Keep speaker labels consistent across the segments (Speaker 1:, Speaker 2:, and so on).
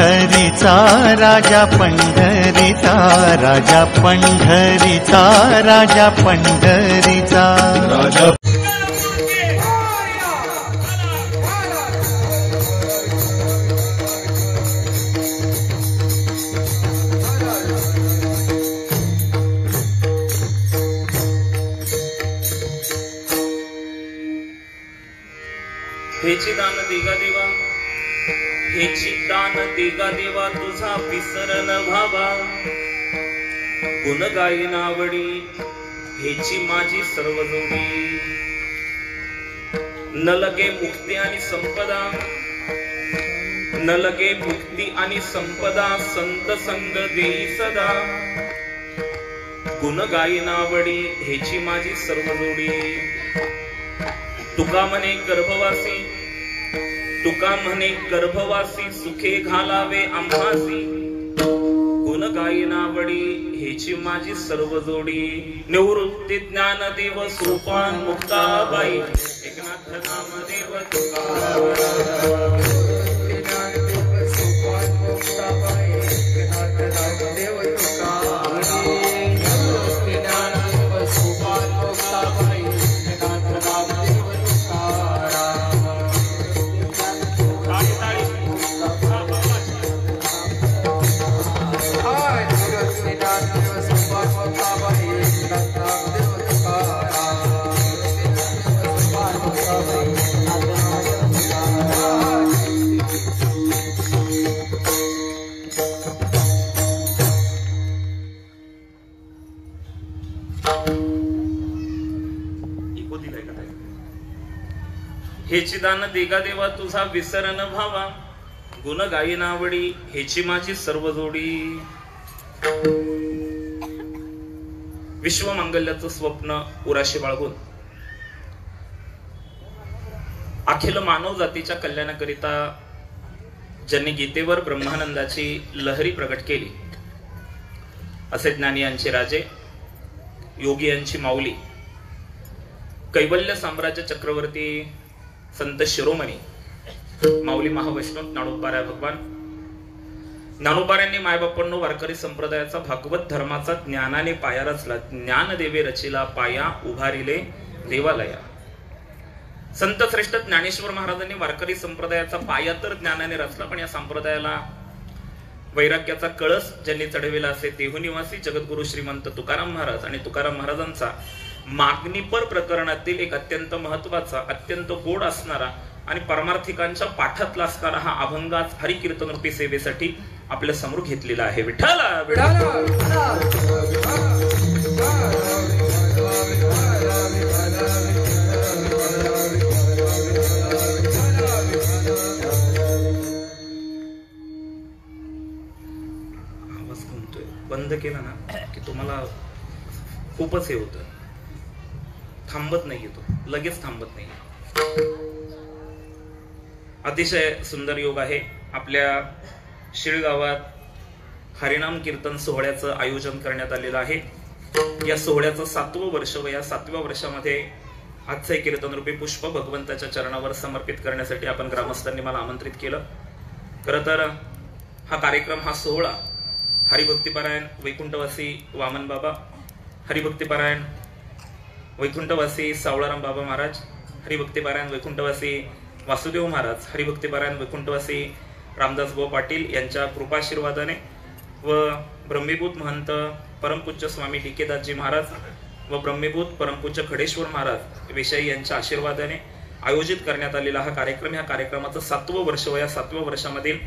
Speaker 1: पंढरीचा राजा पंढरीचा राजा पंढरीचा राजा पंढरीचा राजा
Speaker 2: हेची दान देगा देवा, हेची दान देगा देवा, तुझा विसरण व्हावा. गुण गायीन आवडी, हेची माझी सर्व जोडी. न लगे मुक्ती आणि संपदा, न लगे मुक्ती आणि संपदा, संत संग देई सदा. गुण गायीन आवडी, हेची माझी सर्व जोडी. तुका म्हणे गर्भवासी, तुका म्हणे गर्भवासी, सुखे घालावे आम्हासी. गुण गायीन आवडी, हेची माझी सर्व जोडी. निवृत्ती ज्ञानदेव सोपान मुक्ताबाई, एकनाथ नामदेव तुकाराम. हेची दान देगा देवा, तुझा विसरण व्हावा. गुण गायीन आवडी, हेची माझी सर्व जोडी. विश्वमांगल्याचं स्वप्न उराशी बाळगून अखिल मानव जातीच्या कल्याणाकरिता ज्यांनी गीतेवर ब्रह्मानंदाची लहरी प्रकट केली असे ज्ञानी यांचे राजे, योगी यांची माऊली, कैवल्य साम्राज्य चक्रवर्ती संत शिरोमणी माऊली महावैष्णव ज्ञानोबाराय भगवान. ज्ञानोबाऱ्यांनी मायबापांनो वारकरी संप्रदायाचा भागवत धर्माचा ज्ञानाने पाया रचला. ज्ञान देवे रचिला पाया, उभारिले देवालया. संत श्रेष्ठ ज्ञानेश्वर महाराजांनी वारकरी संप्रदायाचा पाया तर ज्ञानाने रचला, पण या संप्रदायाला वैराग्याचा कळस ज्यांनी चढविला असे देहू निवासी जगद्गुरु श्रीमंत तुकाराम महाराज. आणि तुकाराम महाराजांचा मागणीपर प्रकरणातील एक अत्यंत महत्वाचा, अत्यंत गोड असणारा आणि परमार्थिकांच्या पाठातला असणारा हा अभंग आज हरिकीर्तन रूपी सेवेसाठी आपल्या समोर घेतलेला आहे. विठ्ठल आवाज घुमतोय, बंद केला ना की तुम्हाला खूपच हे होतं. थांबत नाही, तो लगेच थांबत नाही. अतिशय सुंदर योग आहे. आपल्या शिळगावात हरिनाम कीर्तन सोहळ्याचं आयोजन करण्यात आलेलं आहे. या सोहळ्याचं 7वं वर्ष व या 7व्या वर्षामध्ये आजचे कीर्तन रूपी पुष्प भगवंताच्या चरणावर समर्पित करण्यासाठी आपण ग्रामस्थांनी मला आमंत्रित केलं. खरं तर हा कार्यक्रम, हा सोहळा हरिभक्तीपारायण वैकुंठवासी वामन बाबा, हरिभक्तीपारायण वैकुंठवासी सावळाराम बाबा महाराज, हरिभक्तीपारायण वैकुंठवासी वासुदेव महाराज, हरिभक्तीपारायण वैकुंठवासी रामदासभाऊ पाटील यांच्या कृपाशीर्वादाने व ब्रह्मीभूत महंत परमपूज्य स्वामी डी.के. दासजी महाराज व ब्रह्मीभूत परमपूज्य खडेश्वर महाराज विषयी यांच्या आशीर्वादाने आयोजित करण्यात आलेला हा कार्यक्रम. ह्या कार्यक्रमाचं 7वं वर्ष व या 7व्या वर्षामधील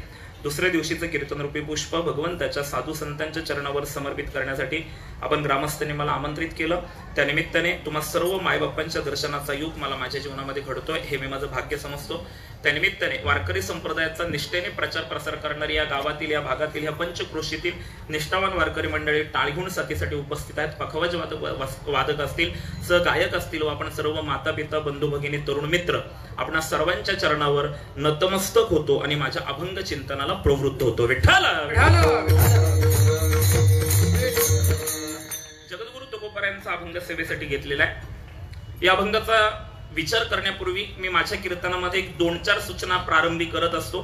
Speaker 2: दुसऱ्या दिवशीचं कीर्तन रूपी पुष्प भगवंताच्या साधू संतांच्या चरणावर समर्पित करण्यासाठी आपण ग्रामस्थांनी मला आमंत्रित केलं. त्यानिमित्ताने तुम्हा सर्व मायबापांच्या दर्शनाचा योग मला माझ्या जीवनामध्ये घडतोय, हे मी माझं भाग्य समजतो. त्यानिमित्ताने वारकरी संप्रदायाचा निष्ठेने प्रचार प्रसार करणारी या गावातील, या भागातील, या पंचक्रोशीतील निष्ठावान वारकरी मंडळी टाळघुण साथीसाठी उपस्थित आहेत. पखवाज वादक असतील, सहगायक असतील व आपण सर्व माता पिता बंधू भगिनी तरुण मित्र आपणा सर्वांच्या चरणावर नतमस्तक होतो आणि माझ्या अभंग चिंतनाला प्रवृत्त होतो. विठ्ठल जगद्गुरु तुकोबारायांचा अभंग सेवेसाठी घेतलेला आहे. या अभंगाचा विचार करण्यापूर्वी मी माझ्या कीर्तनामध्ये एक 2-4 सूचना प्रारंभी करत असतो.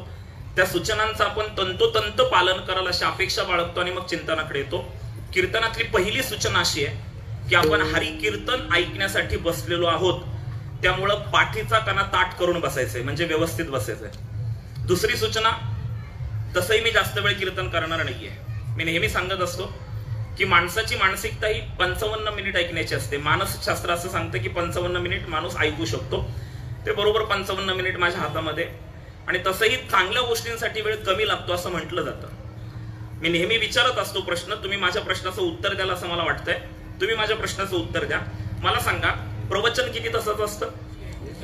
Speaker 2: त्या सूचनांचं आपण तंतोतंत पालन कराल अशी अपेक्षा बाळगतो आणि मग चिंतनाकडे येतो. कीर्तनातली पहिली सूचना अशी आहे की आपण हरी कीर्तन ऐकण्यासाठी बसलेलो आहोत, त्यामुळं पाठीचा कणा ताठ करून बसायचंय, म्हणजे व्यवस्थित बसायचंय. दुसरी सूचना, तसंही मी जास्त वेळ कीर्तन करणार नाहीये. मी नेहमी सांगत असतो की माणसाची मानसिकता ही 55 मिनिट ऐकण्याची असते. मानसशास्त्र असं सांगतं की 55 मिनिट माणूस ऐकू शकतो. ते बरोबर 55 मिनिट माझ्या हातामध्ये. आणि तसंही चांगल्या गोष्टींसाठी वेळ कमी लागतो असं म्हटलं जातं. मी नेहमी विचारत असतो प्रश्न, तुम्ही माझ्या प्रश्नाचं उत्तर द्याल असं मला वाटतंय. तुम्ही माझ्या प्रश्नाचं उत्तर द्या. मला सांगा, प्रवचन किती तासाचं असतं?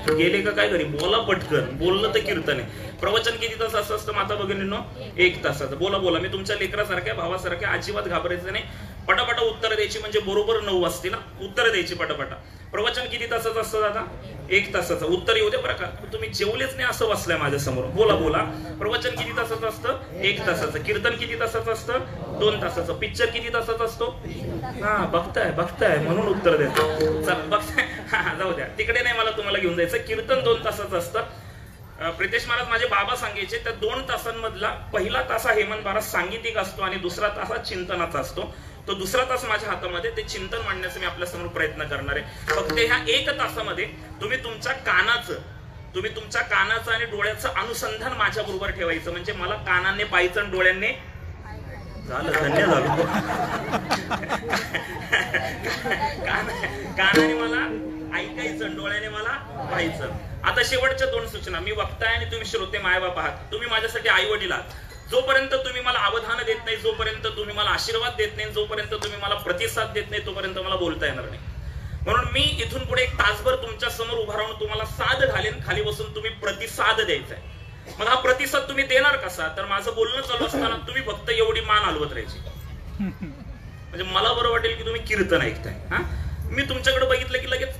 Speaker 2: गेले का काय घरी? बोला पटकन, बोललं तर कीर्तन आहे. प्रवचन किती तासाचं असतं माता भगिनींनो? 1 तासाचं. बोला बोला, मी तुमच्या लेकरासारख्या भावासारख्या, अजिबात घाबरायचं नाही. पटापटा उत्तर द्यायची, म्हणजे बरोबर 9 वाजते ना, उत्तर द्यायची पटापटा. प्रवचन किती तासाचं असतं दादा? 1 तासाचं. उत्तर येऊ दे बरं का. तुम्ही जेवलेच नाही असं बसलाय माझ्या समोर. बोला बोला, प्रवचन किती तासाचं असतं? 1 तासाचं. कीर्तन किती तासाचं असतं? 2 तासाचं. पिक्चर किती तासाचा असतो? हा, बघताय म्हणून उत्तर देतो. चल बघताय, हा जाऊ द्या, तिकडे नाही, मला तुम्हाला घेऊन जायचं. कीर्तन 2 तासाचं असतं. प्रितेश महाराज माझे बाबा सांगायचे, त्या 2 तासांमधला पहिला तास हा हेमंत महाराज सांगीतिक असतो आणि दुसरा तास हा चिंतनाचा असतो. तो दुसरा तास माझ्या हातामध्ये, ते चिंतन मांडण्याचा मी आपल्या समोर प्रयत्न करणार आहे. फक्त ह्या 1 तासामध्ये तुम्ही तुमच्या कानाचं आणि डोळ्याचं अनुसंधान माझ्या बरोबर ठेवायचं. म्हणजे मला कानाने पाहायचं आणि डोळ्यांनी झालं, धन्य झालं. कानाने मला ऐकायचं, डोळ्याने मला पाहायचं. आता शेवटच्या 2 सूचना. मी वक्ता आहे आणि तुम्ही श्रोते मायबाप आहात. तुम्ही माझ्यासाठी आई वडील आहात. जोपर्यंत तुम्ही मला अवधान देत नाही, जोपर्यंत तुम्ही मला आशीर्वाद देत नाही, जोपर्यंत तुम्ही मला प्रतिसाद देत नाही, तोपर्यंत मला बोलता येणार नाही. म्हणून मी इथून पुढे 1 तासभर तुमच्या समोर उभा राहून तुम्हाला साध घालेन. खाली बसून तुम्ही प्रतिसाद द्यायचा आहे. मग हा प्रतिसाद तुम्ही देणार कसा? तर माझं बोलणं चालू असताना तुम्ही फक्त एवढी मान हलवत राहायची. म्हणजे मला बरं वाटेल की तुम्ही कीर्तन ऐकताय. हा, मी तुमच्याकडे बघितलं की लगेच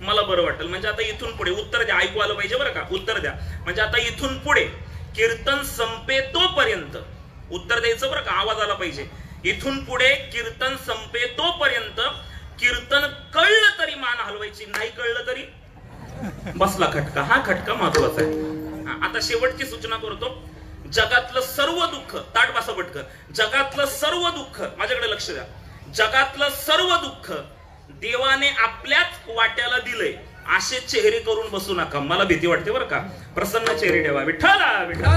Speaker 2: मला बरं वाटेल. म्हणजे आता इथून पुढे उत्तर द्या, ऐकू आलं पाहिजे बरं का, उत्तर द्या. म्हणजे आता इथून पुढे कीर्तन संपे तोपर्यंत उत्तर द्यायचं बरं का, आवाज आला पाहिजे. इथून पुढे कीर्तन संपे तोपर्यंत कीर्तन कळलं तरी मान हलवायची, नाही कळलं तरी बसला खटका. हा खटका महत्वाचा आहे. आता शेवटची सूचना करतो. जगातलं सर्व दुःख, ताट बसा पटकन. जगातलं सर्व दुःख, माझ्याकडे लक्ष द्या, जगातलं सर्व दुःख देवाने आपल्याच वाट्याला दिलंय असे चेहरे करून बसू नका. मला भीती वाटते बरं का. प्रसन्न चेहरे ठेवा. विठ्ठला विठ्ठला.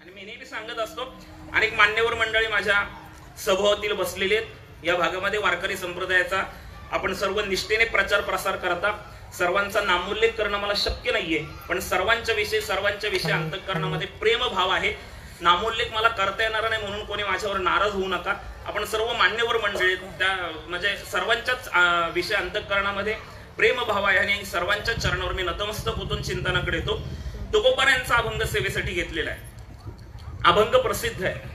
Speaker 2: आणि मी नेहमी सांगत असतो, अनेक मान्यवर मंडळी माझ्या सभोवतील बसलेले आहेत. या भागामध्ये वारकरी संप्रदायाचा आपण सर्व निष्ठेने प्रचार प्रसार करता. सर्वांचा नामोल्लेख करणं मला शक्य नाहीये, पण सर्वांच्या विषयी अंतःकरणामध्ये प्रेमभाव आहे. नामोल्लेख मला करता येणार नाही म्हणून कोणी माझ्यावर नाराज होऊ नका. आपण सर्व मान्यवर मंडळी, त्या म्हणजे सर्वांच्याच विषय अंतःकरणामध्ये प्रेमभाव आहे आणि सर्वांच्या चरणावर मी नतमस्तक होतून चिंतनाकडे येतो. तुकोबारायांचा अभंग सेवेसाठी घेतलेला आहे. अभंग प्रसिद्ध आहे.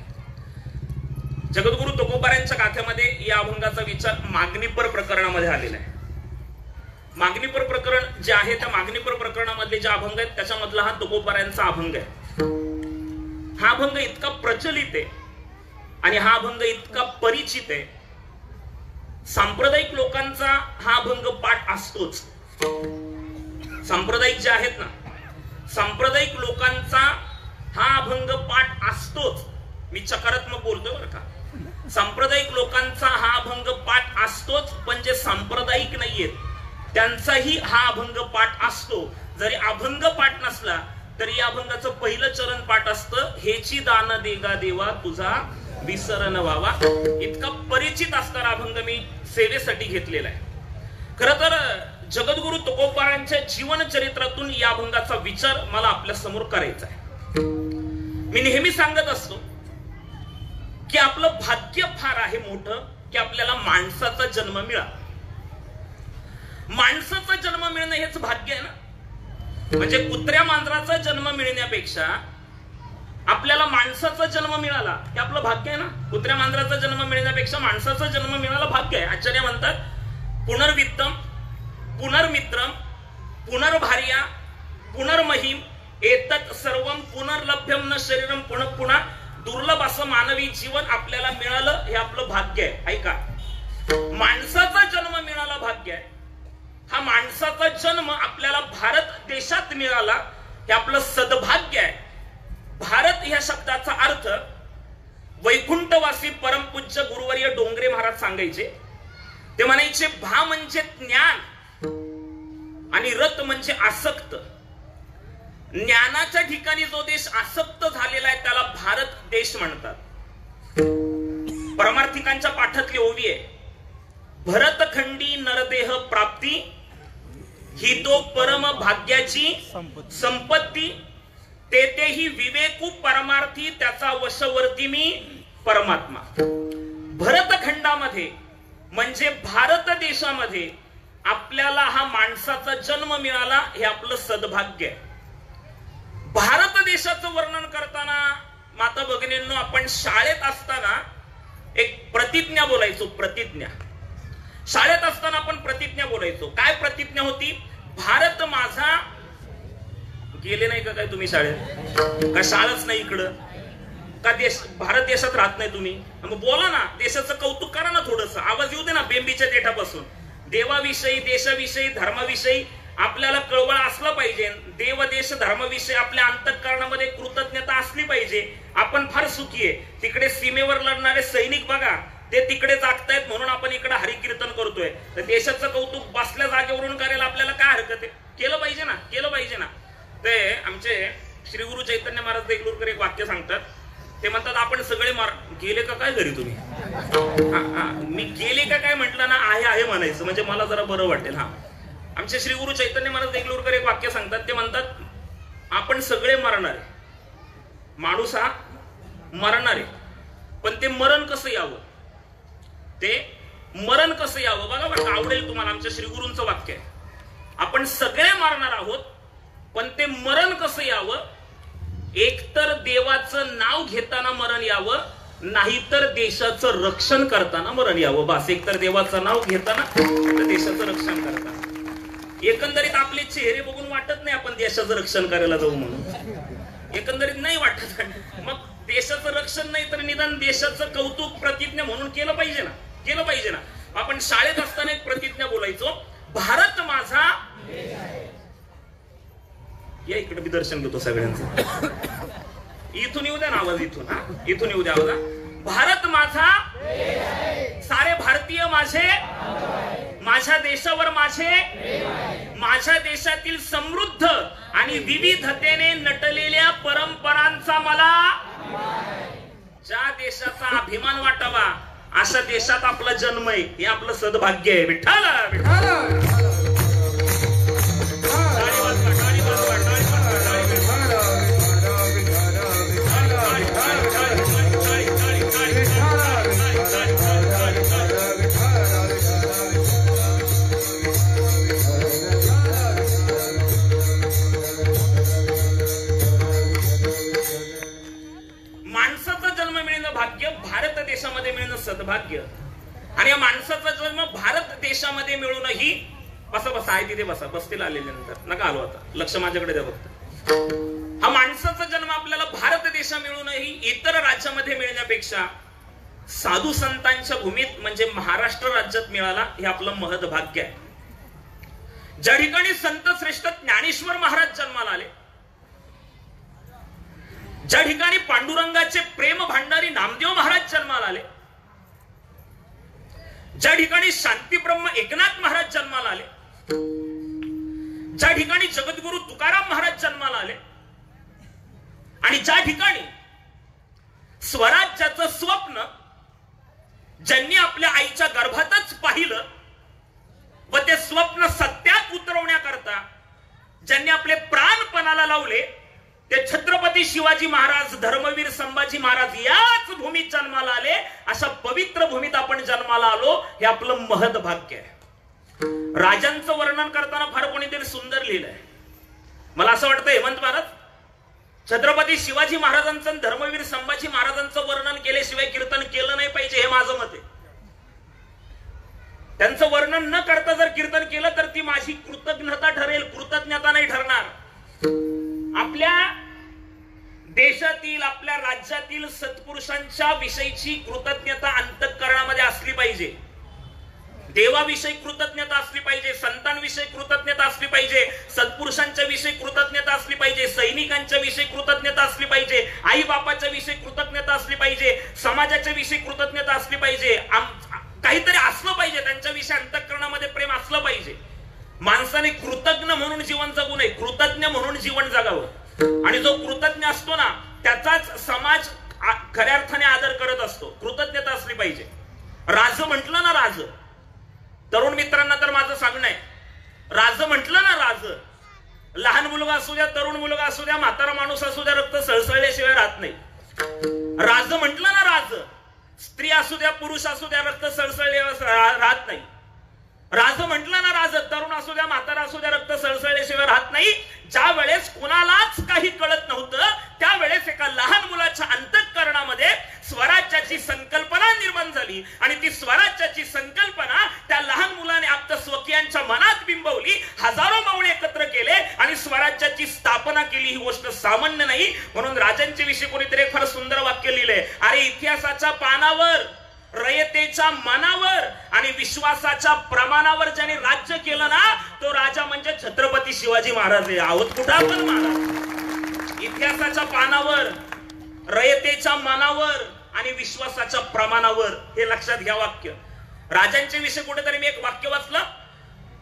Speaker 2: जगद्गुरु तुकोबारायांच्या गाथ्यामध्ये या अभंगाचा विचार मागणीपर प्रकरणामध्ये आलेला आहे. मागणीपर प्रकरण जे आहे, त्या मागणीपर प्रकरणामधले जे अभंग आहेत त्याच्यामधला हा तुकोबारायांचा अभंग आहे. हा अभंग इतका प्रचलित आहे आणि हा अभंग इतका परिचित आहे. सांप्रदायिक लोकांचा हा अभंग पाठ असतोच. सांप्रदायिक जे आहेत ना, सांप्रदायिक लोकांचा हा अभंग पाठ असतोच. मी सकारात्मक बोलतोय बरं का. सांप्रदायिक लोकांचा हा अभंग पाठ असतोच, पण जे सांप्रदायिक नाहीयेत त्यांचाही हा अभंग पाठ असतो. जरी अभंग पाठ नसला तरी या अभंगाचं पहिलं चरण पाठ असतं, हेची दान देगा देवा तुझा विसरण व्हावा. इतका परिचित असणारा अभंग मी सेवेसाठी घेतलेला आहे. खरं तर जगद्गुरु तुकोबारायांच्या जीवन चरित्रातून या अभंगाचा विचार मला आपल्या समोर करायचा आहे. मी नेहमी सांगत असतो की आपलं भाग्य फार आहे मोठं की आपल्याला माणसाचा जन्म मिळाला. माणसाचा जन्म मिळणं हेच भाग्य आहे ना. म्हणजे कुत्र्या मांजराचा जन्म मिळण्यापेक्षा आपल्याला माणसाचा जन्म मिळाला हे आपलं भाग्य आहे ना. कुत्र्या मांजराचा जन्म मिळण्यापेक्षा माणसाचा जन्म मिळाला भाग्य आहे. आचार्य म्हणतात, पुनर्वित्तम पुनर्मित्रम पुनर्भार्या पुनर्महिम एतत् सर्वम पुनर्लभ्यम न शरीरम पुनः पुन्हा दुर्लभ असं मानवी जीवन आपल्याला मिळालं हे आपलं भाग्य आहे. ऐका, माणसाचा जन्म मिळाला भाग्य आहे. हा माणसाचा जन्म आपल्याला भारत देशात मिळाला हे आपलं सद्भाग्य आहे. भारत या शब्दाचा अर्थ वैकुंठवासी परमपूज्य गुरुवर्य डोंगरे महाराज सांगायचे. ते म्हणायचे भा म्हणजे ज्ञान आणि रत म्हणजे आसक्त. ज्ञानाच्या ठिकाणी जो देश आसक्त झालेला आहे त्याला भारत देश म्हणतात. परमार्थिकांच्या पाठातली ओवी आहे, भरतखंडी नरदेह प्राप्ती ही तो परम भाग्याची संपत्ती, तेथेही विवेकू परमार्थी त्याचा वशवर्ती मी परमात्मा. भरतखंडामध्ये म्हणजे भारत देशामध्ये आपल्याला हा माणसाचा जन्म मिळाला हे आपलं सद्भाग्य आहे. भारत देशाचं वर्णन करताना माता भगिनींनो, आपण शाळेत असताना एक प्रतिज्ञा बोलायचो. प्रतिज्ञा शाळेत असताना आपण प्रतिज्ञा बोलायचो. काय प्रतिज्ञा होती? भारत माझा. गेले नाही का काय तुम्ही शाळेत? का शाळाच नाही इकडं? का देश भारत देशात राहत नाही तुम्ही? मग बोला ना, देशाचं कौतुक करा ना, थोडस आवाज येऊ दे ना बेंबीच्या देठापासून. देवाविषयी, देशाविषयी, धर्माविषयी आपल्याला कळवळ असला पाहिजे. देव देश धर्माविषयी आपल्या अंतःकरणामध्ये कृतज्ञता असली पाहिजे. आपण फार सुखी आहे. तिकडे सीमेवर लढणारे सैनिक बघा, ते तिकडे जागतायत म्हणून आपण इकडे हरिकीर्तन करतोय. तर देशाचं कौतुक बसल्या जागेवरून करायला आपल्याला काय हरकत आहे? केलं पाहिजे ना, केलं पाहिजे ना. ते आमचे श्री गुरु चैतन्य महाराज देगलूरकर एक वाक्य सांगतात. ते म्हणतात आपण सगळे गेले का काय घरी तुम्ही? मी गेले का काय म्हटलं ना, आहे म्हणायचं म्हणजे मला जरा बरं वाटेल. हा, आमचे श्री गुरु चैतन्य महाराज देगलूरकर एक वाक्य सांगतात. ते म्हणतात आपण सगळे मरणार आहे. माणूस हा मरणार आहे, पण ते मरण कसं यावं? ते मरण कसं यावं बघा बरं, आवडेल तुम्हाला. आमच्या श्री गुरूंचं वाक्य आहे, आपण सगळे मरणार आहोत, पण ते मरण कसं यावं? एकतर देवाचं नाव घेताना मरण यावं, नाहीतर देशाचं रक्षण करताना मरण यावं. बस, एकतर देवाचं नाव घेताना तर देशाचं रक्षण करताना. एकंदरीत आपले चेहरे बघून वाटत नाही आपण देशाचं रक्षण करायला जाऊ म्हणून. एकंदरीत नाही वाटत. मग देशाचं रक्षण नाही तर निदान देशाचं कौतुक प्रतिज्ञा म्हणून केलं पाहिजे ना, केलं पाहिजे ना. आपण शाळेत असताना एक प्रतिज्ञा बोलायचो, भारत माझा. या इकडे मी दर्शन घेतो सगळ्यांचं. इथून येऊ द्या ना आवाज, इथून. हा, इथून येऊ द्या आवाज. भारत माझा, सारे भारतीय माझे, माझ्या देशावर माझे, माझ्या देशातील समृद्ध आणि विविधतेने नटलेल्या परंपरांचा मला, ज्या देशाचा अभिमान वाटावा अशा देशात आपला जन्म आहे हे आपलं सद्भाग्य आहे. विठ्ठल विठ्ठल. देशामध्ये मिळणं सद्भाग्य. आणि या माणसाचा जन्म भारत देशामध्ये मिळूनही, बसा बसा, आहे तिथे बसा, बसतील आलेल्यानंतर नका आलो आता, लक्ष माझ्याकडे द्या फक्त. हा माणसाचा जन्म आपल्याला भारत देशा मिळूनही इतर राज्यामध्ये मिळण्यापेक्षा साधू संतांच्या भूमीत म्हणजे महाराष्ट्र राज्यात मिळाला हे आपलं महद भाग्य आहे. ज्या ठिकाणी संत श्रेष्ठ ज्ञानेश्वर महाराज जन्माला आले, ज्या ठिकाणी पांडुरंगाचे प्रेम भांडारी नामदेव महाराज जन्माला आले, ज्या ठिकाणी शांतीब्रह्म एकनाथ महाराज जन्माला आले, ज्या ठिकाणी जगद्गुरु तुकाराम महाराज जन्माला आले, आणि ज्या ठिकाणी स्वराज्याचं स्वप्न ज्यांनी आपल्या आईच्या गर्भातच पाहिलं व ते स्वप्न सत्यात उतरवण्याकरता ज्यांनी आपले प्राण पणाला लावले, ते छत्रपती शिवाजी महाराज, धर्मवीर संभाजी महाराज याच भूमीत जन्माला आले. अशा पवित्र भूमीत आपण जन्माला आलो हे आपलं महद भाग्य आहे. राजांचं वर्णन करताना फार कोणीतरी सुंदर लिहिलंय. मला असं वाटतं हेमंत महाराज छत्रपती शिवाजी महाराजांचं, धर्मवीर संभाजी महाराजांचं वर्णन केल्याशिवाय कीर्तन केलं नाही पाहिजे, हे माझं मत आहे. त्यांचं वर्णन न करता जर कीर्तन केलं तर ती माझी कृतज्ञता ठरेल, कृतज्ञता नाही ठरणार. आपल्या देशातील, आपल्या राज्यातील सत्पुरुषांच्या विषयीची कृतज्ञता अंतःकरणामध्ये असली पाहिजे. देवाविषयी कृतज्ञता असली पाहिजे, संतांविषयी कृतज्ञता असली पाहिजे, सत्पुरुषांच्या विषयी कृतज्ञता असली पाहिजे, सैनिकांच्या विषयी कृतज्ञता असली पाहिजे, आई बापाच्या विषयी कृतज्ञता असली पाहिजे, समाजाच्या विषयी कृतज्ञता असली पाहिजे. काहीतरी असलं पाहिजे, त्यांच्याविषयी अंतःकरणामध्ये प्रेम असलं पाहिजे. माणसाने कृतज्ञ म्हणून जीवन जगू नये, कृतज्ञ म्हणून जीवन जगावं. आणि जो कृतज्ञ असतो ना, त्याचाच समाज खऱ्या अर्थाने आदर करत असतो. कृतज्ञता असली पाहिजे. राज म्हटलं ना, राज, तरुण मित्रांना तर माझं सांगणं आहे, राज म्हटलं ना, राज, लहान मुलगा असू द्या, तरुण मुलगा असू द्या, म्हातारा माणूस असू द्या, रक्त सळसळल्याशिवाय राहत नाही. राज म्हटलं ना, राज, स्त्री असू द्या, पुरुष असू द्या, रक्त सळसळल्याशिवाय राहत नाही. राज म्हटलं ना, राज, तरुण असू द्या, म्हातारा असू द्या, रक्त सळसळल्याशिवाय राहत नाही. ज्या वेळेस कोणालाच काही कळत नव्हतं, त्यावेळेस एका लहान मुलाच्या अंतःकरणामध्ये स्वराज्याची संकल्पना निर्माण झाली. आणि ती स्वराज्याची संकल्पना त्या लहान मुलाने आपल्या स्वकीयांच्या मनात बिंबवली. हजारो मावळे एकत्र केले आणि स्वराज्याची स्थापना केली. ही गोष्ट सामान्य नाही. म्हणून राजांच्या विषयी कोणीतरी फार सुंदर वाक्य लिहिलंय, अरे इतिहासाच्या पानावर, रयतेच्या मनावर आणि विश्वासाच्या प्रमाणावर ज्याने राज्य केलं ना, तो राजा म्हणजे छत्रपती शिवाजी महाराज आहे. आहोत कुठं आपण महाराज? इतिहासाच्या पानावर, रयतेच्या मनावर आणि विश्वासाच्या प्रमाणावर. हे लक्षात घ्या वाक्य. राजांच्या विषयी कुठेतरी मी एक वाक्य वाचलं,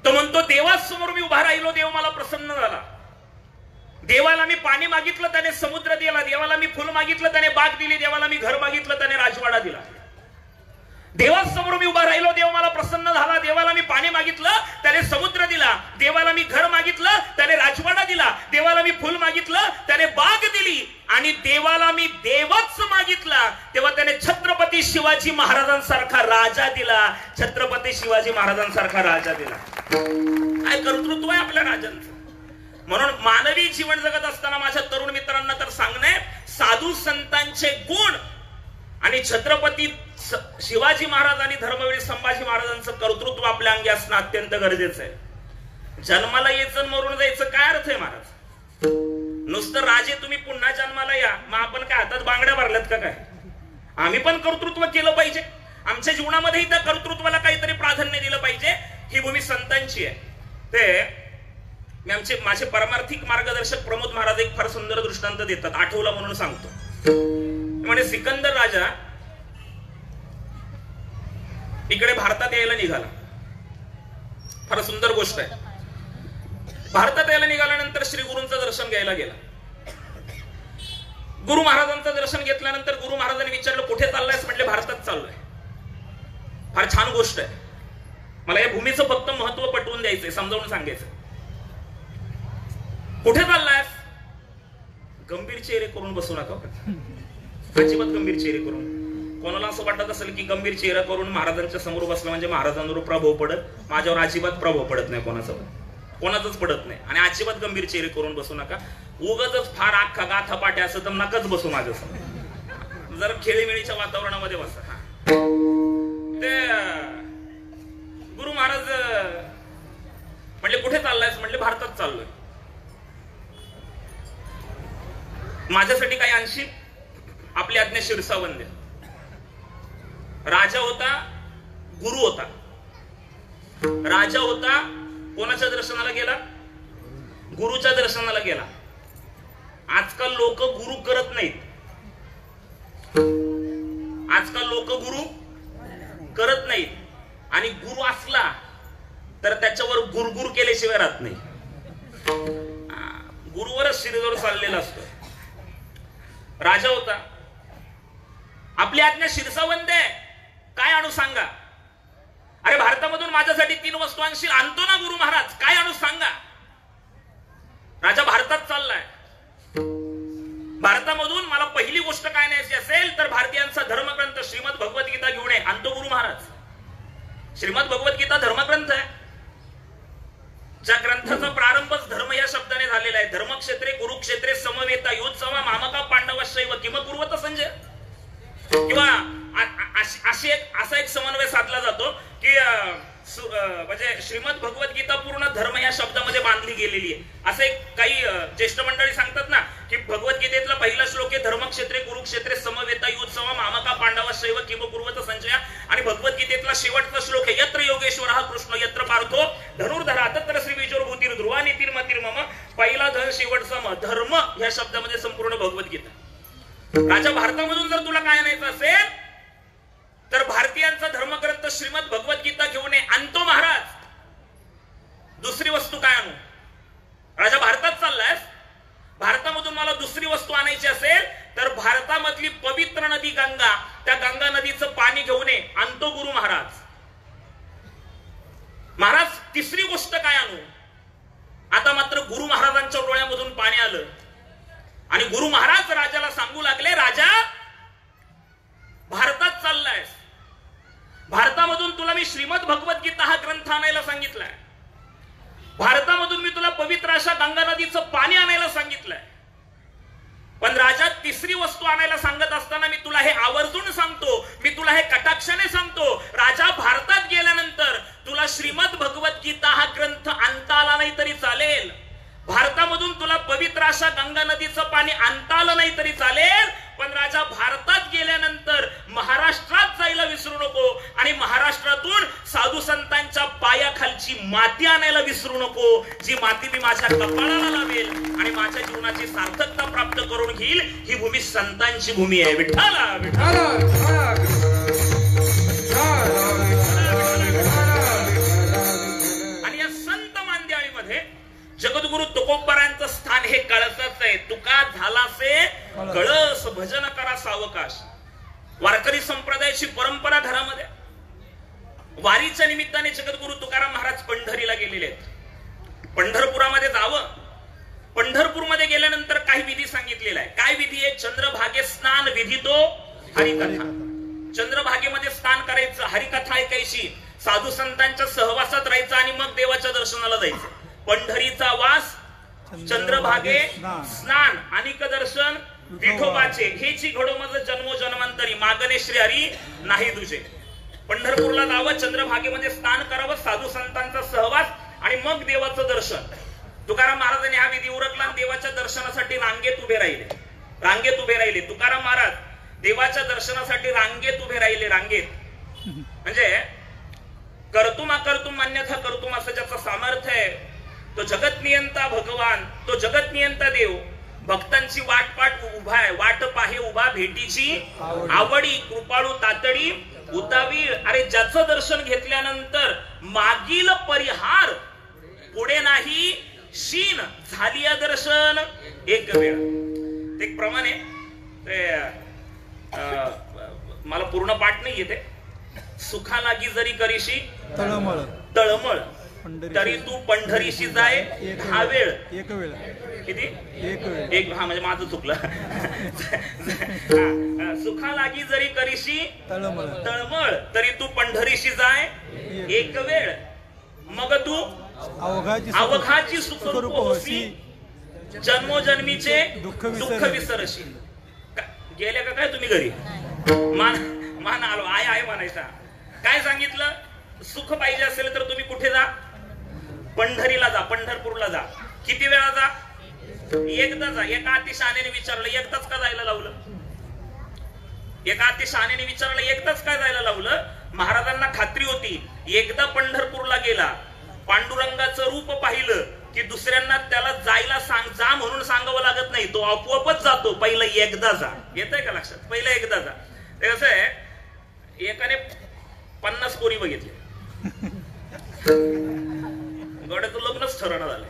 Speaker 2: तो म्हणतो, देवासमोर मी उभा राहिलो, देव मला प्रसन्न झाला. देवाला मी पाणी मागितलं, त्याने समुद्र दिला. देवाला मी फुल मागितलं, त्याने बाग दिली. देवाला मी घर मागितलं, त्याने राजवाडा दिला. देवासमोर मी उभा राहिलो, देव मला प्रसन्न झाला. देवाला मी पाणी मागितलं, त्याने समुद्र दिला. देवाला मी घर मागितलं, त्याने राजवाडा दिला. देवाला मी फुल मागितलं, त्याने बाग दिली. आणि देवाला मी देवच मागितला, तेव्हा त्याने छत्रपती शिवाजी महाराजांसारखा राजा दिला. छत्रपती शिवाजी महाराजांसारखा राजा दिला. काय कर्तृत्व आहे आपल्या राजांचं. म्हणून मानवी जीवन जगत असताना माझ्या तरुण मित्रांना तर सांगणे, साधू संतांचे गुण आणि छत्रपती शिवाजी महाराज आणि धर्मवीर संभाजी महाराजांचं कर्तृत्व आपल्या अंगी असणं अत्यंत गरजेचं आहे. जन्माला यायचं, मरून जायचं, काय अर्थ आहे महाराज? नुसतं राजे तुम्ही पुन्हा जन्माला या, मग आपण काय हातात बांगड्या भरल्यात का काय? आम्ही पण कर्तृत्व केलं पाहिजे. आमच्या जीवनामध्येही त्या कर्तृत्वाला काहीतरी प्राधान्य दिलं पाहिजे. ही भूमी संतांची आहे. ते माझे परमार्थिक मार्गदर्शक प्रमोद महाराज एक फार सुंदर दृष्टांत देतात, आठवला म्हणून सांगतो. म्हणजे सिकंदर राजा इकडे भारतात यायला निघाला. फार सुंदर गोष्ट आहे. भारतात यायला निघाल्यानंतर श्री गुरूंचं दर्शन घ्यायला गेला. गुरु महाराजांचं दर्शन घेतल्यानंतर गुरु महाराजांनी विचारलं, कुठे चाललायस? म्हटले, भारतात चाललोय. फार छान गोष्ट आहे. मला या भूमीचं फक्त महत्व पटवून द्यायचंय, समजावून सांगायचं. कुठे चाललायस? गंभीर चेहरे करून बसू नका, अजिबात गंभीर चेहरे करून. कोणाला असं वाटत असेल की गंभीर चेहरा करून महाराजांच्या समोर बसला म्हणजे महाराजांवर प्रभाव पडत. माझ्यावर अजिबात प्रभाव पडत नाही, कोणाचाच पडत नाही. आणि अजिबात गंभीर चेहरे करून बसू नका. उगाच फार अख्खा गाथा पाट्या असं तर नकाच बसू माझ्यासमोर. जर खेळीमेळीच्या वातावरणामध्ये बसा. ते गुरु महाराज म्हटले, कुठे चाललायस? म्हटले, भारतात चाललोय. माझ्यासाठी काही आणशी? आपली आज्ञा शिरसावंद्य. राजा होता, गुरु होता. राजा होता, कोणाच्या दर्शनाला गेला? गुरुच्या दर्शनाला गेला. आजकाल लोक गुरु करत नाहीत. आजकाल लोक गुरु करत नाहीत. आणि गुरु असला तर त्याच्यावर गुरगुर केल्याशिवाय राहत नाही. गुरुवरच शिरजोर चाललेला असतो. राजा होता, आपली आज्ञा शिरसावंद्य. काय आणू सांगा? अरे भारतामधून माझ्यासाठी 3 वस्तू आणशील? आणतो ना गुरु महाराज. काय आणू सांगा? राजा भारतात चाललाय. भारतामधून मला पहिली गोष्ट काय न्यायची असेल तर भारतीयांचा धर्मग्रंथ श्रीमद भगवद्गीता घेऊन ये. आणतो गुरु महाराज. श्रीमद भगवद्गीता धर्मग्रंथ आहे. ज्या ग्रंथाचा प्रारंभच धर्म या शब्दाने झालेला आहे. धर्मक्षेत्रे कुरुक्षेत्रे समवेता युत्सवा मामका पांडवशैव किम कुर्वत संजय. किंवा असा एक समन्वय साधला जातो की म्हणजे श्रीमद भगवद्गीता पूर्ण धर्म या शब्दामध्ये बांधली गेलेली आहे. असे काही ज्येष्ठ मंडळी सांगतात ना की भगवद्गीतेतला पहिला श्लोक आहे धर्मक्षेत्रे कुरुक्षेत्रे समवेता युत्सवा मामका पांडवा शैव किम कुर्वत संजया, आणि भगवद्गीतेतला शेवटचा श्लोक आहे यत्र योगेश्वरः कृष्ण यत्र पार्थो धनुर्धरा तत्र श्री विजोर्भूतीर ध्रुवा नीतिर्मतिर् मम. पहिला धर शेवटचा म, धर्म या शब्दामध्ये संपूर्ण भगवद्गीता. राजा भारतामधून जर तुला काय आणायचं असेल तर भारतीयांचा धर्मग्रंथ श्रीमद भगवद्गीता घेऊन ये. आणतो महाराज. दुसरी वस्तू काय आणू? राजा भारतात चाललायस, भारतामधून मला दुसरी वस्तू आणायची असेल तर भारतामधली पवित्र नदी गंगा, त्या गंगा नदीचं पाणी घेऊन ये. आणतो गुरु महाराज. महाराज तिसरी गोष्ट काय आणू? आता मात्र गुरु महाराजांच्या डोळ्यामधून पाणी आलं आणि गुरु महाराज राजाला सांगू लागले, राजा भारतात चाललायस, भारतामधून तुला मी श्रीमद भगवद्गीता हा ग्रंथ आणायला सांगितलाय, भारतामधून मी तुला पवित्र अशा गंगा नदीचं पाणी आणायला सांगितलंय, पण राजा तिसरी वस्तू आणायला सांगत असताना मी तुला हे आवर्जून सांगतो, मी तुला हे कटाक्षाने सांगतो, राजा भारतात गेल्यानंतर तुला श्रीमद भगवद्गीता हा ग्रंथ आणता आला नाही तरी चालेल, भारतामधून तुला पवित्र अशा गंगा नदीचं पाणी आणता आलं नाही तरी चालेल, पण राजा भारतात गेल्यानंतर महाराष्ट्रात जायला विसरू नको आणि महाराष्ट्रातून साधू संतांच्या पायाखालची माती आणायला विसरू नको, जी माती मी माझ्या कपाळाला लावेल आणि माझ्या जीवनाची सार्थकता प्राप्त करून घेईल. ही भूमी संतांची भूमी आहे. विठ्ठला विठ्ठला. आणि या संत मांदियाळीमध्ये जगद्गुरु तुकोबारायांचं स्थान हे कळसच आहे. तुका झालासे कळस भजन करा सावकाश. वारकरी संप्रदायाची परंपरा घरामध्ये. वारीच्या निमित्ताने जगद्गुरु तुकाराम महाराज पंढरीला गेलेले आहेत. पंढरपुरामध्ये जावं. पंढरपूरमध्ये गेल्यानंतर काही विधी सांगितलेला आहे. काय विधी आहे? चंद्रभागे स्नान विधी तो हरिकथा. चंद्रभागेमध्ये स्नान करायचं, हरिकथा ऐकायची, साधू संतांच्या सहवासात राहायचं आणि मग देवाच्या दर्शनाला जायचं. पंढरीचा वास, चंद्रभागे स्नान आणि दर्शन विठोबाचे, हेची घडो माझं जन्मोजन्मांतरी मागणे श्रीहरी नाही तुझे. पंढरपूरला जावं, चंद्रभागेमध्ये स्नान करावं, साधू संतांचा सहवास आणि मग देवाचं दर्शन. तुकाराम महाराजांनी हा विधी उरकला. देवाच्या दर्शनासाठी रांगेत उभे राहिले. रांगेत उभे राहिले तुकाराम महाराज. देवाच्या दर्शनासाठी रांगेत उभे राहिले. रांगेत म्हणजे कर्तुम अकर्तुम अन्यथा कर्तुम असं ज्याचं सामर्थ्य आहे, तो जगत नियंता भगवान, तो जगत नियंता देव भक्तांची वाट उभा आहे. वाट पाहे उभा भेटीची आवडी, कृपाळू तातडी उतावीळ. अरे ज्याचं दर्शन घेतल्यानंतर मागील परिहार पुढे नाही शीन झाली या दर्शन एक वेळ. एक प्रमाणे मला पूर्ण पाठ नाही येते. सुखा लागी जरी करीशी तळमळ तळमळ तरी तू पंढरीशी जाय 10 वेळ. एक वेळ किती? एक. हा म्हणजे माझं चुकलं. सुखा लागी जरी करीशी तळमळ तरी तू पंढरीशी जाय 1 वेळ. मग तू अवघाची सुखरूप होसी जन्मोजन्मीचे दुःख विसरशी. गेल्या का काय तुम्ही घरी? मान आलो आय आय म्हणायचा. काय सांगितलं? सुख पाहिजे असेल तर तुम्ही कुठे जा? पंढरीला जा, पंढरपूरला जा. किती वेळा जा? एकदा जा. एका अतिशहाण्याने विचारलं एकदाच का जायला लावलं? एका अतिशहाण्याने विचारलं एकदाच काय जायला लावलं? महाराजांना खात्री होती एकदा पंढरपूरला गेला, पांडुरंगाचं रूप पाहिलं की दुसऱ्यांना त्याला जायला जा म्हणून सांगावं लागत नाही, तो आपोआपच जातो. पहिलं एकदा जा. येतंय का लक्षात? पहिलं एकदा जा. ते कसं आहे, एकाने 50 पोरी बघितली, गड्याचं लग्नच ठरवण्यात आलं.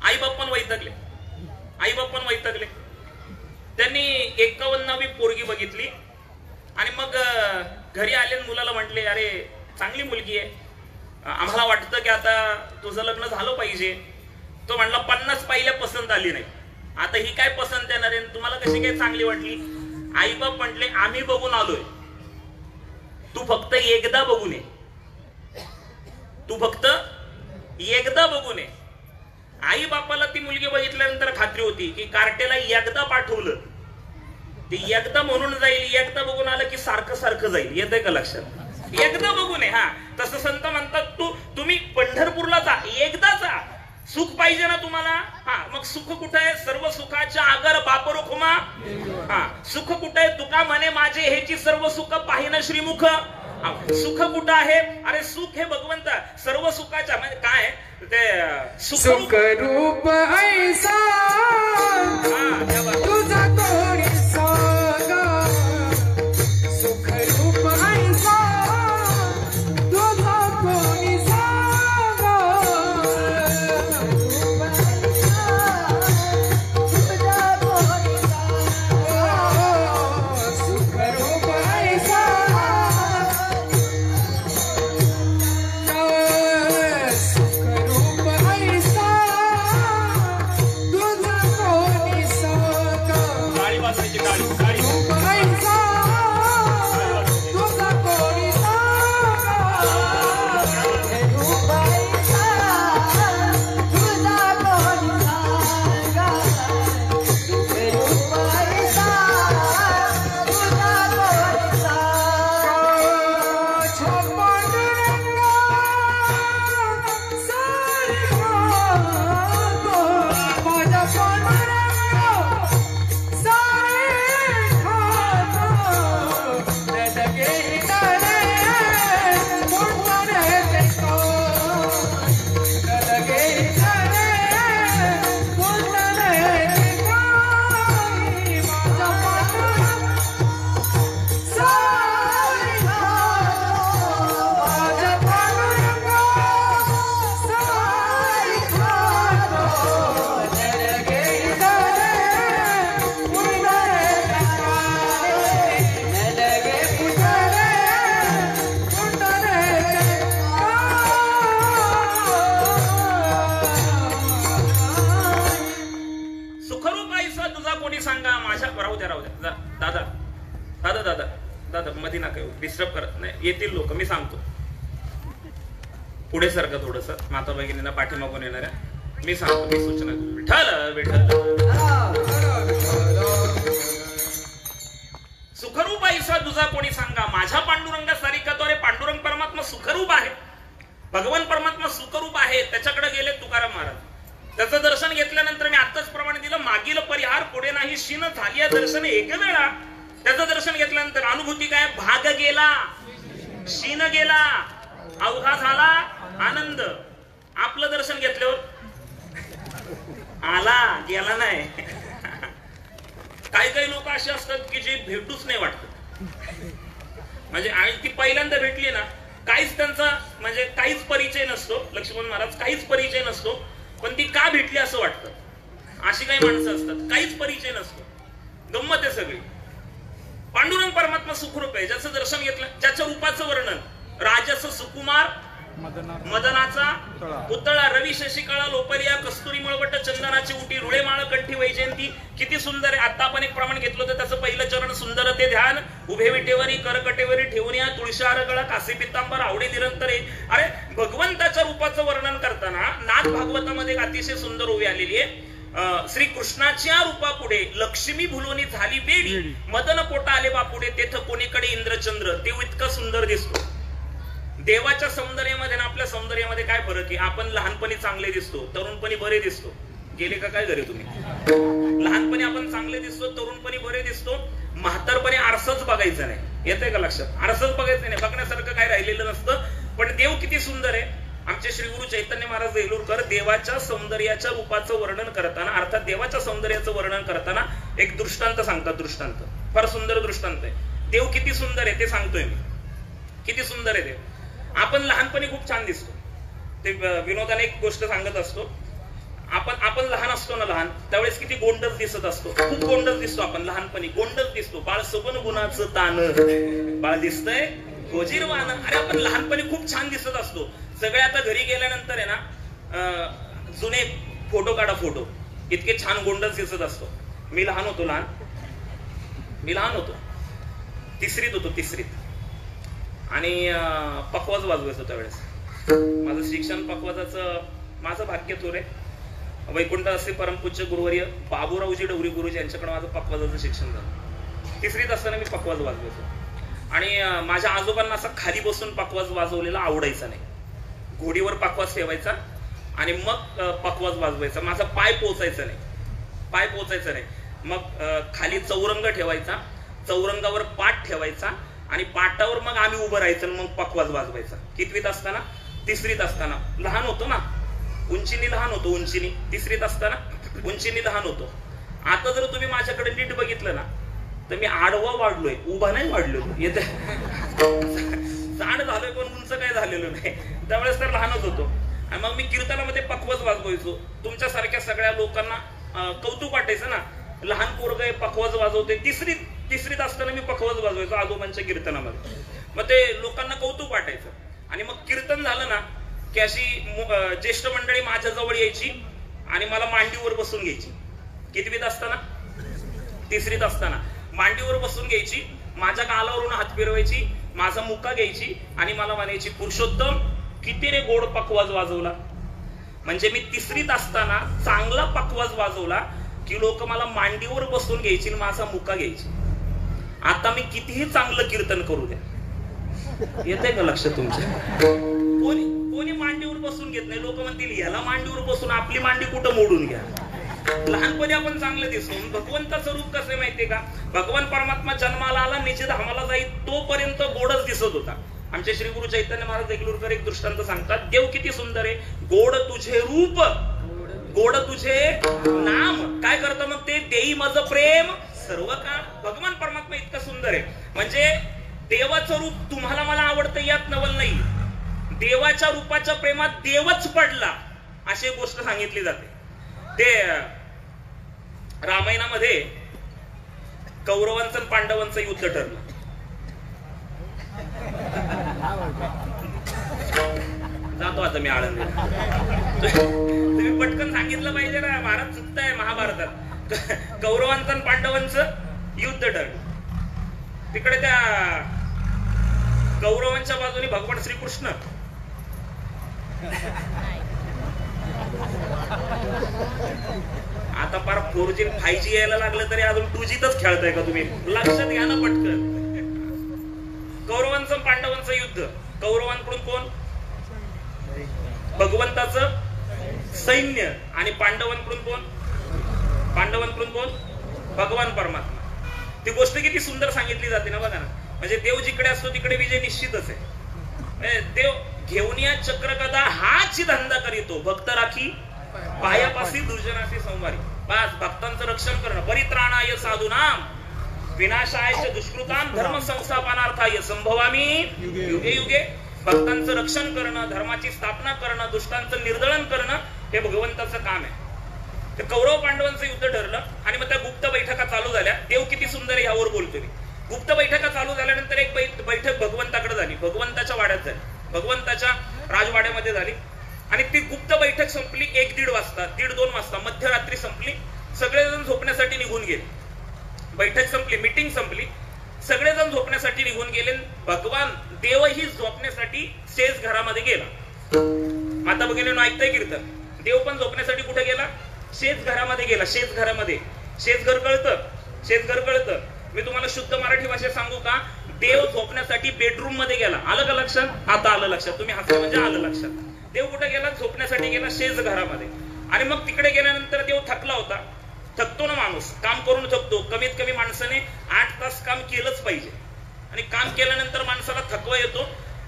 Speaker 2: आई बाप्पन वैतगले. त्यांनी 51वी पोरगी बघितली आणि मग घरी आले, मुलाला म्हटले अरे चांगली मुलगी आहे, आम्हाला वाटतं की आता तुझं लग्न झालं पाहिजे. तो म्हणला 50 पहिल्या पसंत आली नाही, आता ही काय पसंत येणार आहे, तुम्हाला कशी काय चांगली वाटली? आई बाप म्हटले आम्ही बघून आलोय, तू फक्त एकदा बघून ये, तू फक्त एकदा बघून ये. आई बापाला ती मुलगी बघितल्यानंतर खात्री होती की कार्टेला एकदा पाठवलं ती एकदा म्हणून जाईल, एकदा बघून आलं की सारखं सारखं जाईल. येतंय का लक्षात? एकदा बघू नये. हा, तसं संत म्हणतात तुम्ही पंढरपूरला जा, एकदा जा. सुख पाहिजे ना तुम्हाला. हा, मग सुख कुठे आहे? सर्व सुखाच्या आगर बापरो खुमा. हा, सुख कुठे आहे? तुका म्हणे माझे हेची सर्व सुख पाहिन श्रीमुख. सुख कुठं आहे? अरे सुख हे भगवंत सर्व सुखाच्या म्हणजे काय ते सुख
Speaker 3: रूप ऐसा तुझा कोणी सांगा. सुख रूप ऐसा तुझा कोणी सांगा. सुख रूप ऐसा
Speaker 2: डिस्टर्ब करत नाही. येतील लोक, मी सांगतो. पुढे सारखं थोडस माता भगिनींना पाठीमागून येणार आहे. मी सांगतो, मी सूचना विठ्ठल विठ्ठल. सुखरूप ऐसा तुझा कोणी सांगा. माझ्या पांडुरंगा सारिका तो. अरे पांडुरंग परमात्मा सुखरूप आहे. भगवान परमात्मा सुखरूप आहे. त्याच्याकडे गेले तुकाराम महाराज. त्याचं दर्शन घेतल्यानंतर मी आत्ताच प्रमाणे दिलं, मागील परिहार पुढे नाही शीन झाली दर्शन एक वेळा. त्याचं दर्शन घेतल्यानंतर अनुभूती काय? भाग गेला, शीन गेला, अवघा झाला आनंद. आपलं दर्शन घेतल्यावर आला गेला नाही. काही काही लोक असे असतात की जे भेटूच नाही वाटत. म्हणजे आणि ती पहिल्यांदा भेटली ना, काहीच त्यांचा म्हणजे काहीच परिचय नसतो. लक्ष्मण महाराज काहीच परिचय नसतो, पण ती का भेटली असं वाटतं. अशी काही माणसं असतात, काहीच परिचय नसतो, गंमत आहे सगळी. पांडुरंग परमात्मा सुखरूप आहे. ज्याचं दर्शन घेतलं, ज्याच्या रूपाचं वर्णन, राजस सुकुमार, मदनाचा पुतळा, रवी शशिकळा लोपरिया, कस्तुरी मळवट, चंदनाची उटी, रुळे माळ कंठी वैजयंती. किती सुंदर आहे. आता आपण एक प्रमाण घेतलं होतं, त्याचं पहिलं चरण सुंदर ते ध्यान. उभे विटेवरी करकटेवरी ठेवून या तुळशीहार गळा, कासी पितांबर आवडे निरंतर. अरे भगवंताच्या रूपाचं वर्णन करताना नाथ भागवतामध्ये एक अतिशय सुंदर ओवी आलेली आहे. श्री कृष्णाच्या रूपापुढे लक्ष्मी भुलोनी झाली वेडी, मदन पोटा आले बापुढे, तेथ कोणीकडे इंद्रचंद्र. देव इतका सुंदर दिसतो. देवाच्या सौंदर्यामध्ये आणि आपल्या सौंदर्यामध्ये काय फरक आहे? आपण लहानपणी चांगले दिसतो, तरुणपणी बरे दिसतो. गेले का काय घरी तुम्ही? लहानपणी आपण चांगले दिसतो, तरुणपणी बरे दिसतो. म्हातारपणी आरसाच बघायचं नाही. येतंय का लक्षात? आरसाच बघायचं नाही, बघण्यासारखं काय राहिलेलं नसतं. पण देव किती सुंदर आहे. आमचे श्री गुरु चैतन्य महाराज देहलूरकर देवाच्या सौंदर्याच्या रूपाचं वर्णन करताना, अर्थात देवाच्या सौंदर्याचं वर्णन करताना एक दृष्टांत सांगतात. दृष्टांत फार सुंदर दृष्टांत आहे. देव किती सुंदर आहे ते सांगतोय मी. किती सुंदर आहे देव. आपण लहानपणी खूप छान दिसतो. ते विनोदाने एक गोष्ट सांगत असतो. आपण लहान असतो ना, लहान त्यावेळेस किती गोंडस दिसत असतो. खूप गोंडस दिसतो आपण लहानपणी, गोंडस दिसतो. बाळ सगुण गुणाचं तान, बाळ दिसतंय गोजीरवान. अरे आपण लहानपणी खूप छान दिसत असतो. सगळे आता घरी गेल्यानंतर आहे ना, जुने फोटो काढा, फोटो इतके छान गोंडस दिसत असतो. मी लहान होतो, तिसरीत होतो, आणि पखवाज वाजवायचो त्यावेळेस. माझं शिक्षण पखवाजाचं माझं भाग्य थोर आहे. वैकुंठ असे परमपूज्य गुरुवर्य बाबूरावजी डवरी गुरुजी यांच्याकडे माझं पखवाजाचं शिक्षण झालं. तिसरीत असताना मी पखवाज वाजवायचो. आणि माझ्या आजोबांना असं खाली बसून पखवाज वाजवलेला आवडायचा नाही. घोडीवर पखवाज ठेवायचा आणि मग पखवाज वाजवायचा. माझा पाय पोचायचा नाही. मग खाली चौरंग ठेवायचा, चौरंगावर पाठ ठेवायचा आणि पाटावर मग आम्ही उभं राहायचं आणि मग पखवाज वाजवायचा. कितवीत असताना? तिसरीत असताना. लहान होतो ना, उंचीनी लहान होतो. उंचीनी तिसरीत असताना उंचीनी लहान होतो. आता जर तुम्ही माझ्याकडे नीट बघितलं ना तर मी आडवा वाढलोय, उभा नाही वाढलो. येते जाड झालोय पण उंच काय झालेलो नाही. त्यावेळेस तर लहानच होतो. आणि मग मी कीर्तनामध्ये पखवाज वाजवायचो. तुमच्यासारख्या सगळ्या लोकांना कौतुक वाटायचं ना, लहान पोरग पखवाज वाजवते. तिसरीत असताना मी पखवाज वाजवायचो आजोबांच्या कीर्तनामध्ये. मग ते लोकांना कौतुक वाटायचं. आणि मग कीर्तन झालं ना की अशी ज्येष्ठ मंडळी माझ्या जवळ यायची आणि मला मांडीवर बसून घ्यायची. कितवीत असताना? तिसरीत असताना मांडीवर बसून घ्यायची, माझ्या गालावरून हात फिरवायची, माझा मुका घ्यायची आणि मला म्हणायची, पुरुषोत्तम किती रे गोड पखवाज वाजवला. म्हणजे मी तिसरीत असताना चांगला पखवाज वाजवला की लोक मला मांडीवर बसून घ्यायची, माझा मुका घ्यायची. आता मी कितीही चांगलं कीर्तन करू द्या, येते का लक्ष तुमच्या? कोणी मांडीवर बसून घेत नाही. लोक म्हणतील याला मांडीवर बसून आपली मांडी कुठं मोडून घ्या. लहानपणी आपण चांगलं दिसतो. भगवंताचं रूप कसं माहितीये का? भगवान परमात्मा जन्माला आला, निश्चित धामाला जाईल तोपर्यंत गोडच दिसत होता. आमचे श्री गुरु चैतन्य महाराज देगलूरकर एक दृष्टांत सांगतात, देव किती सुंदर आहे. गोड तुझे रूप, गोड तुझे नाम. काय करतं मग ते? देई मज प्रेम सर्व काळ. भगवान परमात्मा इतकं सुंदर आहे. म्हणजे देवाचं रूप तुम्हाला मला आवडतं यात नवल नाही. देवाच्या रूपाच्या प्रेमात देवच पडला अशी गोष्ट सांगितली जाते. ते रामायणामध्ये कौरवांचं आणि पांडवांचं युद्ध ठरलं. जातो आता मी आळंदीला. तुम्ही पटकन सांगितलं पाहिजे ना, भारत चुकताय महाभारतात. कौरवांचं आणि पांडवांचं युद्ध ठरलं. तिकडे त्या कौरवांच्या बाजूने भगवान श्रीकृष्ण, आता फार 4G 5G यायला लागलं तरी अजून 2Gतच खेळताय का तुम्ही? लक्षात घ्या ना पटकन. कौरवांचं पांडवांचं युद्ध. कौरवांकडून कोण? भगवंताचं सैन्य. आणि पांडवांकडून कोण? पांडवांकडून कोण? भगवान परमात्मा. ती गोष्ट किती सुंदर सांगितली जाते ना, बघा ना. म्हणजे देव जिकडे असतो तिकडे विजय निश्चितच आहे. देव घेऊन या चक्र गदा हाच धंदा करीतो, भक्त राखी पायापासी दुर्जनाशी संवारी. बस भक्तांचं रक्षण करणं. परित्राणाय साधूनाम विनाशाय दुष्कृताम धर्म संस्थापनार्थाय संभवामी युगे युगे. भक्तांचं रक्षण करणं, धर्माची स्थापना करणं, दुष्टांचं निर्दळन करणं हे भगवंताचं काम आहे. तर कौरव पांडवांचं युद्ध ठरलं आणि मग त्या गुप्त बैठका चालू झाल्या. देव किती सुंदर आहे यावर बोलतोय. गुप्त बैठका चालू झाल्यानंतर एक बैठक भगवंताकडे झाली, भगवंताच्या वाड्यात झाली, भगवंताच्या राजवाड्यामध्ये झाली. आणि ती गुप्त बैठक संपली 1-1:30 वाजता, 1:30-2 वाजता, मध्यरात्री संपली. सगळेजण झोपण्यासाठी निघून गेले. बैठक संपली, मीटिंग संपली, सगळेजण झोपण्यासाठी निघून गेले. भगवान देवही झोपण्यासाठी शेज घरामध्ये गेला. माता भगिनींनो ऐकताय कीर्तन? देव पण झोपण्यासाठी कुठे गेला? शेज घरामध्ये गेला. शेज घरामध्ये. शेजघर कळतं? शेजघर कळतं? मी तुम्हाला शुद्ध मराठी भाषेत सांगू का? देव झोपण्यासाठी बेडरूम मध्ये गेला. आलं का लक्षात? आता आलं लक्षात. तुम्ही हसला म्हणजे आलं लक्षात. देव कुठे गेला? झोपण्यासाठी गेला, शेज घरामध्ये. आणि मग तिकडे गेल्यानंतर देव थकला होता. थकतो ना माणूस, काम करून थकतो. कमीत कमी माणसाने 8 तास काम केलंच पाहिजे. आणि काम केल्यानंतर माणसाला थकवा येतो.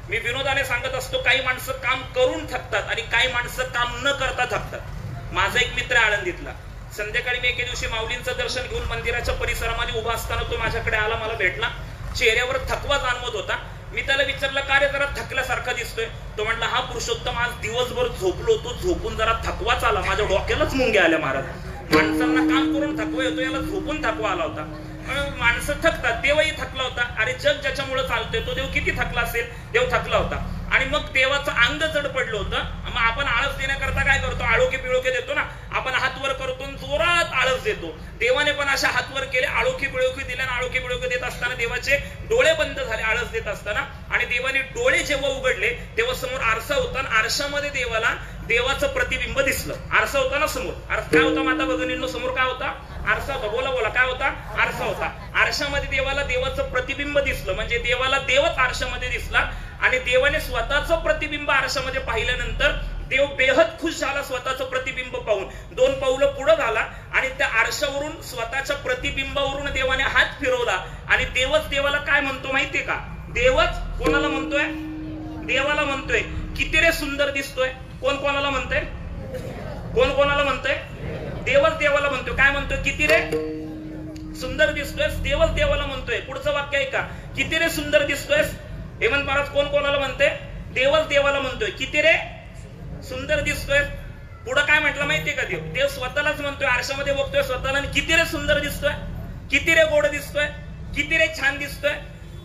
Speaker 2: मी विनोदाने सांगत असतो, काही माणसं काम करून थकतात आणि काही माणसं काम न करता थकतात. माझा एक मित्र आळंदीतला, संध्याकाळी मी एके दिवशी माऊलींचं दर्शन घेऊन मंदिराच्या परिसरामध्ये उभा असताना तो माझ्याकडे आला, मला भेटला. चेहऱ्यावर थकवा जाणवत होता. मी त्याला विचारलं, का रे जरा थकल्यासारखा दिसतोय? तो म्हणला, हा पुरुषोत्तम आज दिवसभर झोपलो होतो, झोपून जरा थकवाच आला, माझ्या डोक्यालाच मुंग्या आल्या महाराज. माणसांना काम करून थकवा येतो, याला झोपून थकवा आला होता. माणसं थकतात, देवही थकला होता. अरे जग ज्याच्यामुळे चालतोय तो देव किती थकला असेल? देव थकला होता. आणि मग देवाचं अंग जड पडलं होतं. मग आपण आळस देण्याकरता काय करतो? आळोखे पिळोखे देतो ना. आपण हात वर करतो, जोरात आळस देतो. देवाने पण अशा हात वर केले, आळोखी पिळोखी दिल्या. आळोखी पिळोखी देत असताना देवाचे डोळे बंद झाले आळस देत असताना. आणि देवाने डोळे जेव्हा उघडले तेव्हा समोर आरसा होता. आणि आरशामध्ये देवाला देवाचं प्रतिबिंब दिसलं. आरसा होता ना समोर. काय होता माता भगिनींनो? समोर काय होता? आरसा. बोला बोला, काय होता? आरसा होता. आरशामध्ये देवाला देवाचं प्रतिबिंब दिसलं, म्हणजे देवाला देवच आरशामध्ये दिसला आणि देवाने स्वतःचं प्रतिबिंब आरशामध्ये पाहिल्यानंतर देव बेहद खुश झाला स्वतःचं प्रतिबिंब पाहून. 2 पावलं पुढे झाला आणि त्या आरशावरून स्वतःच्या प्रतिबिंबावरून देवाने हात फिरवला आणि देवच देवाला काय म्हणतो माहितीये का? देवच कोणाला म्हणतोय? देवाला म्हणतोय किती रे सुंदर दिसतोय. कोण कोणाला म्हणतोय? कोण कोणाला म्हणतोय? देवच देवाला म्हणतोय. काय म्हणतोय? किती रे सुंदर दिसतोयस. देवच देवाला म्हणतोय. पुढचं वाक्य आहे का? किती रे सुंदर दिसतोयस. हेमंत महाराज कोण कोणाला म्हणते? देवच देवाला म्हणतोय किती रे सुंदर दिसतोय. पुढे काय म्हटलं माहितीये का? देव देव स्वतःलाच म्हणतोय, आरशामध्ये बघतोय स्वतःला, किती रे सुंदर दिसतोय, किती रे गोड दिसतोय, किती रे छान दिसतोय,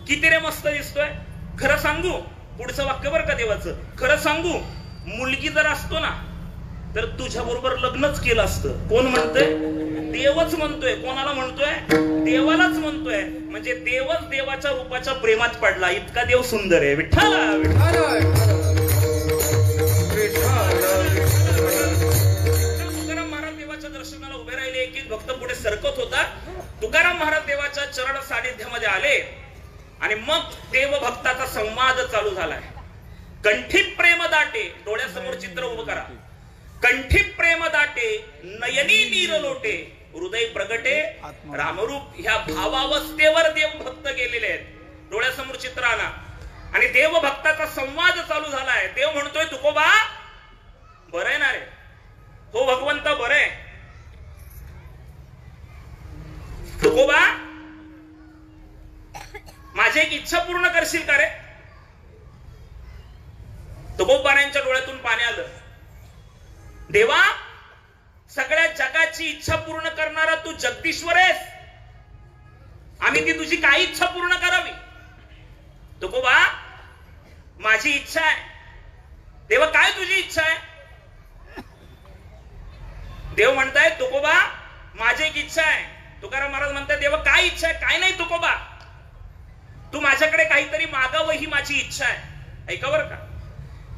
Speaker 2: किती रे मस्त दिसतोय. खरं सांगू, पुढचं वाक्य बरं का देवाचं, खरं सांगू मुलगी जर असतो ना तर तुझ्या बरोबर लग्नच केलं असतं. कोण म्हणतोय? देवच म्हणतोय. कोणाला म्हणतोय? देवालाच म्हणतोय. म्हणजे देवच देवाच्या रूपाच्या प्रेमात पडला. इतका देव सुंदर आहे. विठ्ठल तुकाराम महाराज देवाच्या दर्शनाला उभे राहिले. एक भक्त पुढे सरकत होता. तुकाराम महाराज देवाच्या चरण सानिध्यामध्ये आले आणि मग देव भक्ताचा संवाद चालू झालाय. कंठी प्रेम दाटे, डोळ्यासमोर चित्र उभं करा. कंठी प्रेम दाटे, नयनी नीर लोटे, हृदय प्रगटे रामरूप. ह्या भावावस्थेवर देव भक्त गेलेले आहेत. डोळ्यासमोर चित्र आणा आणि देव भक्ताचा संवाद चालू झालाय. देव म्हणतोय तुकोबा बरं आहे ना रे? हो भगवंत बरं आहे. तुकोबा माझी एक इच्छा पूर्ण करशील का रे? तुकोबारायांच्या डोळ्यातून पाणी आलं. देवा सगळ्या जगाची इच्छा पूर्ण करणारा तू जगदीश्वर आहेस. आम्ही ती तुझी काय इच्छा पूर्ण करावी? तुकोबा माझी इच्छा आहे. देवा काय तुझी इच्छा आहे? देव म्हणताय तुकोबा माझी एक इच्छा आहे. तुकाराम महाराज म्हणताय देवा काय इच्छा आहे? काय नाही तुकोबा, तू माझ्याकडे काहीतरी मागावं ही माझी इच्छा आहे. ऐका बरं का,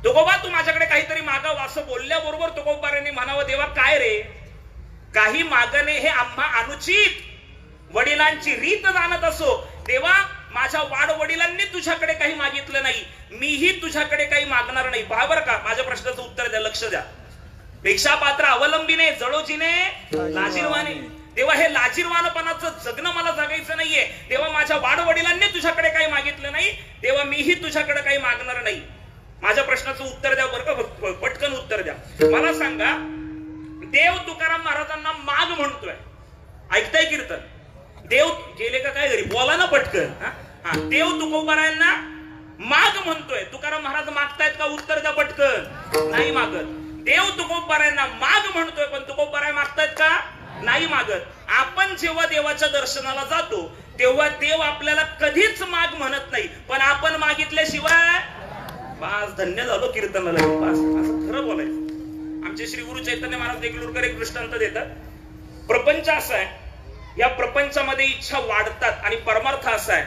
Speaker 2: तुकोबा तू माझ्याकडे काहीतरी मागावं असं बोलल्याबरोबर तुकोबारांनी म्हणावं देवा काय रे? काही मागणे हे आम्हा अनुचित, वडिलांची रीत जाणत असो. देवा माझ्या वाड वडिलांनी तुझ्याकडे काही मागितलं नाही, मीही तुझ्याकडे काही मागणार नाही. पहा बरं का, माझ्या प्रश्नाचं उत्तर द्या, लक्ष द्या. भिक्षा पात्र अवलंबीने, जळोजीने लाजीरवाने. तेव्हा हे लाजीरवानपणाचं जगणं मला जगायचं नाहीये. तेव्हा माझ्या वाड वडिलांनी तुझ्याकडे काही मागितलं नाही, तेव्हा मीही तुझ्याकडे काही मागणार नाही. माझ्या प्रश्नाचं उत्तर द्या बरं का, पटकन उत्तर द्या. मला सांगा, देव तुकाराम महाराजांना माग म्हणतोय. ऐकताय कीर्तन? देव गेले का काय घरी? बोला ना पटकन. देव तुकोबारायांना माग म्हणतोय. तुकाराम महाराज मागतायत का? उत्तर द्या पटकन. नाही मागत. देव तुकोबारायांना माग म्हणतोय, पण तुकोबाराय मागतायत का? नाही मागत. आपण जेव्हा देवाच्या दर्शनाला जातो तेव्हा देव आपल्याला कधीच माग म्हणत नाही, पण आपण मागितल्याशिवाय बास धन्य झालो कीर्तनाला. बास असं खरं बोलायचं. आमचे श्री गुरु चैतन्य महाराज देगलूरकर एक दृष्टांत देतात. प्रपंच असा आहे, या प्रपंचामध्ये इच्छा वाढतात आणि परमार्थ असा आहे